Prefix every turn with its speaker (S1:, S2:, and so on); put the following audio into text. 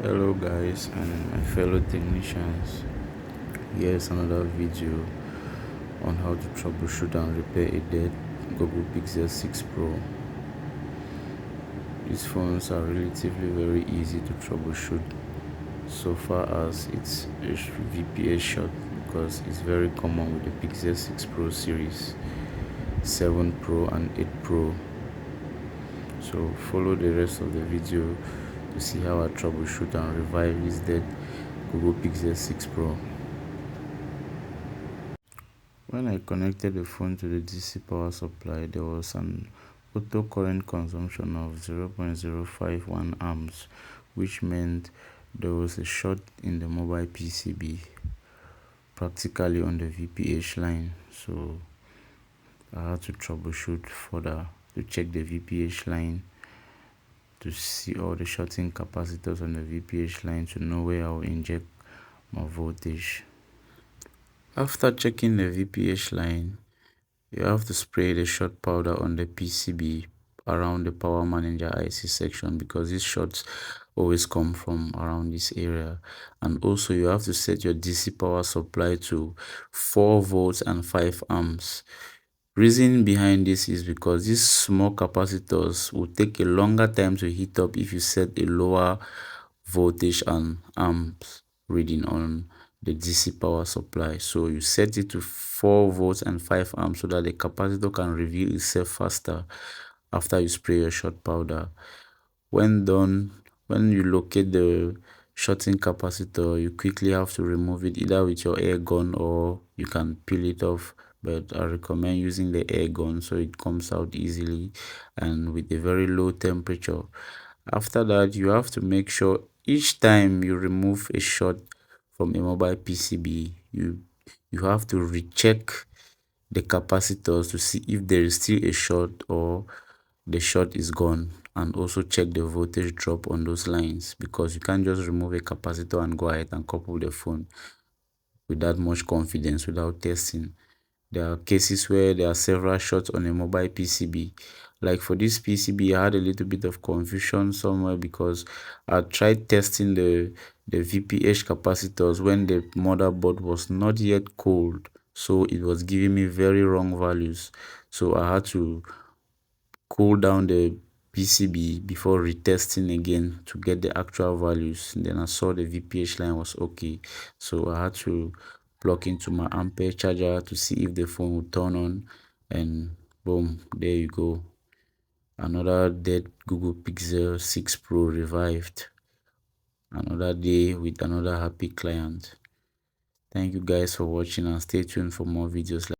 S1: Hello guys and my fellow technicians. Here's another video on how to troubleshoot and repair a dead Google Pixel 6 Pro. These phones are relatively very easy to troubleshoot so far as it's a VPH shot, because it's very common with the Pixel 6 Pro series, 7 Pro and 8 Pro. So follow the rest of the video to see how I troubleshoot and revive this dead Google Pixel 6 Pro. When I connected the phone to the DC power supply, there was an auto current consumption of 0.051 amps, which meant there was a short in the mobile PCB, practically on the VPH line. So I had to troubleshoot further to check the VPH line, to see all the shorting capacitors on the VPH line, to know where I'll inject my voltage. After checking the VPH line, you have to spray the short powder on the PCB around the power manager IC section, because these shorts always come from around this area. And also you have to set your DC power supply to 4 volts and 5 amps. Reason behind this is because these small capacitors will take a longer time to heat up if you set a lower voltage and amps reading on the DC power supply. So you set it to 4 volts and 5 amps so that the capacitor can reveal itself faster after you spray your short powder. When done, when you locate the shorting capacitor, you quickly have to remove it either with your air gun or you can peel it off, but I recommend using the air gun so it comes out easily and with a very low temperature. After that, you have to make sure each time you remove a short from a mobile PCB, you have to recheck the capacitors to see if there is still a short or the short is gone, and also check the voltage drop on those lines, because you can't just remove a capacitor and go ahead and couple the phone with that much confidence without testing. There are cases where there are several shorts on a mobile PCB. Like for this PCB, I had a little bit of confusion somewhere, because I tried testing the VPH capacitors when the motherboard was not yet cold, so it was giving me very wrong values. So I had to cool down the PCB before retesting again to get the actual values. Then I saw the VPH line was okay, so I had to plug into my ampere charger to see if the phone would turn on, and boom, there you go. Another dead Google Pixel 6 Pro revived. Another day with another happy client. Thank you guys for watching, and stay tuned for more videos like